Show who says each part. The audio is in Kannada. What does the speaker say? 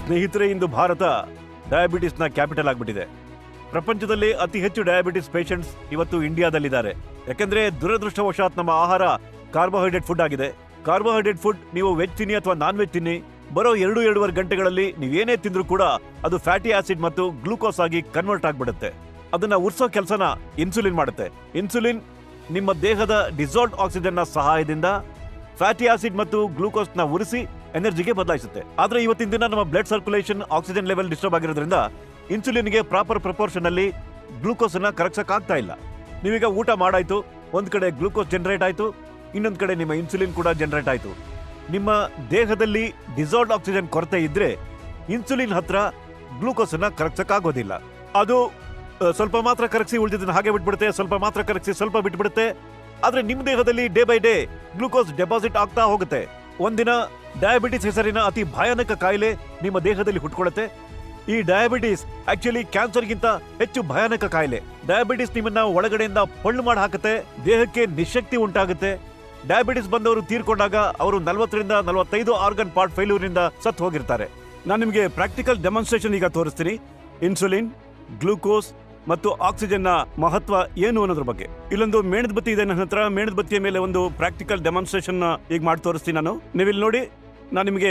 Speaker 1: ಸ್ನೇಹಿತರೆ, ಇಂದು ಭಾರತ ಡಯಾಬಿಟಿಸ್ನ ಕ್ಯಾಪಿಟಲ್ ಆಗ್ಬಿಟ್ಟಿದೆ. ಪ್ರಪಂಚದಲ್ಲಿ ಅತಿ ಹೆಚ್ಚು ಡಯಾಬಿಟಿಸ್ ಪೇಷಂಟ್ಸ್ ಇವತ್ತು ಇಂಡಿಯಾದಲ್ಲಿದ್ದಾರೆ. ಯಾಕಂದ್ರೆ ದುರದೃಷ್ಟವಶಾತ್ ನಮ್ಮ ಆಹಾರ ಕಾರ್ಬೋಹೈಡ್ರೇಟ್ ಫುಡ್ ಆಗಿದೆ. ಕಾರ್ಬೋಹೈಡ್ರೇಟ್ ಫುಡ್ ನೀವು ವೆಜ್ ತಿನ್ನಿ ಅಥವಾ ನಾನ್ ವೆಜ್ ತಿನ್ನಿ, ಬರೋ 2-2.5 ಗಂಟೆಗಳಲ್ಲಿ ನೀವೇನೇ ತಿಂದ್ರೂ ಕೂಡ ಅದು ಫ್ಯಾಟಿ ಆಸಿಡ್ ಮತ್ತು ಗ್ಲೂಕೋಸ್ ಆಗಿ ಕನ್ವರ್ಟ್ ಆಗ್ಬಿಡುತ್ತೆ. ಅದನ್ನ ಉರ್ಸೋ ಕೆಲಸನ ಇನ್ಸುಲಿನ್ ಮಾಡುತ್ತೆ. ಇನ್ಸುಲಿನ್ ನಿಮ್ಮ ದೇಹದ ಡಿಸಾಲ್ವ್ಡ್ ಆಕ್ಸಿಜನ್ ನ ಸಹಾಯದಿಂದ ಫ್ಯಾಟಿ ಆಸಿಡ್ ಮತ್ತು ಗ್ಲೂಕೋಸ್ ನ ಉರಿಸಿ ಎನರ್ಜಿಗೆ ಬದಲಾಯಿಸುತ್ತೆ. ಆದ್ರೆ ಇವತ್ತಿನ ದಿನ ನಮ್ಮ blood circulation oxygen level disturb ಆಗಿರೋದ್ರಿಂದ ಇನ್ಸುಲಿನ್ಗೆ ಪ್ರಾಪರ್ ಪ್ರಪೋರ್ಷನ್ ಅಲ್ಲಿ ಗ್ಲೂಕೋಸ್ ಅನ್ನ ಕರಗಿಸಕ್ ಆಗ್ತಾ ಇಲ್ಲ. ನೀವೀಗ ಊಟ ಮಾಡಾಯ್ತು, ಒಂದ್ ಕಡೆ ಗ್ಲೂಕೋಸ್ ಜನರೇಟ್ ಆಯ್ತು, ಇನ್ನೊಂದ್ ಕಡೆ ನಿಮ್ಮ ಇನ್ಸುಲಿನ್ ಕೂಡ ಜನರೇಟ್ ಆಯ್ತು. ನಿಮ್ಮ ದೇಹದಲ್ಲಿ ಡಿಸಾಲ್ವ್ಡ್ ಆಕ್ಸಿಜನ್ ಕೊರತೆ ಇದ್ರೆ ಇನ್ಸುಲಿನ್ ಹತ್ರ ಗ್ಲೂಕೋಸ್ ಅನ್ನ ಕರಗಿಸಕ್ ಆಗೋದಿಲ್ಲ. ಅದು ಸ್ವಲ್ಪ ಮಾತ್ರ ಕರಗಿಸಿ ಉಳಿದಿದ್ದನ್ನ ಹಾಗೆ ಬಿಟ್ಬಿಡುತ್ತೆ, ಸ್ವಲ್ಪ ಮಾತ್ರ ಕರಗಿಸಿ ಸ್ವಲ್ಪ ಬಿಟ್ಬಿಡುತ್ತೆ. ಆದ್ರೆ ನಿಮ್ಮ ದೇಹದಲ್ಲಿ day by day glucose deposit ಆಗ್ತಾ ಹೋಗುತ್ತೆ. ಒಂದಿನ ಡಯಾಬಿಟಿಸ್ ಹೆಸರಿನ ಅತಿ ಭಯಾನಕ ಕಾಯಿಲೆ ನಿಮ್ಮ ದೇಹದಲ್ಲಿ ಹುಟ್ಕೊಳ್ಳುತ್ತೆ. ಈ ಡಯಾಬಿಟಿಸ್ ಆಕ್ಚುಲಿ ಕ್ಯಾನ್ಸರ್ಗಿಂತ ಹೆಚ್ಚು ಭಯಾನಕ ಕಾಯಿಲೆ. ಡಯಾಬಿಟಿಸ್ ನಿಮ್ಮನ್ನ ಒಳಗಡೆಯಿಂದ ಪೊಳ್ಳು ಮಾಡಿ ಹಾಕುತ್ತೆ, ದೇಹಕ್ಕೆ ನಿಶಕ್ತಿ ಉಂಟಾಗುತ್ತೆ. ಡಯಾಬಿಟಿಸ್ ಬಂದವರು ತೀರ್ಕೊಂಡಾಗ ಅವರು 40ರಿಂದ 45 ಆರ್ಗನ್ ಪಾರ್ಟ್ ಫೇಲ್ಯೂರ್ನಿಂದ ಸತ್ತು ಹೋಗಿರ್ತಾರೆ. ನಾನು ನಿಮಗೆ ಪ್ರಾಕ್ಟಿಕಲ್ ಡೆಮಾನ್ಸ್ಟ್ರೇಷನ್ ಈಗ ತೋರಿಸ್ತೀನಿ. ಇನ್ಸುಲಿನ್, ಗ್ಲೂಕೋಸ್ ಮತ್ತು ಆಕ್ಸಿಜನ್ ನ ಮಹತ್ವ ಏನು ಅನ್ನೋದ್ರ ಬಗ್ಗೆ. ಇಲ್ಲೊಂದು ಮೇಣದ ಬತ್ತಿ ಇದೆ ನನ್ನ ಹತ್ರ. ಮೇಣದ ಬತ್ತಿಯ ಮೇಲೆ ಒಂದು ಪ್ರಾಕ್ಟಿಕಲ್ ಡೆಮಾನ್ಸ್ಟ್ರೇಷನ್ ಈಗ ಮಾಡಿ ತೋರಿಸ್ತೀನಿ ನಾನು. ನೀವಿಲ್ಲಿ ನೋಡಿ, ನಾನು ನಿಮಗೆ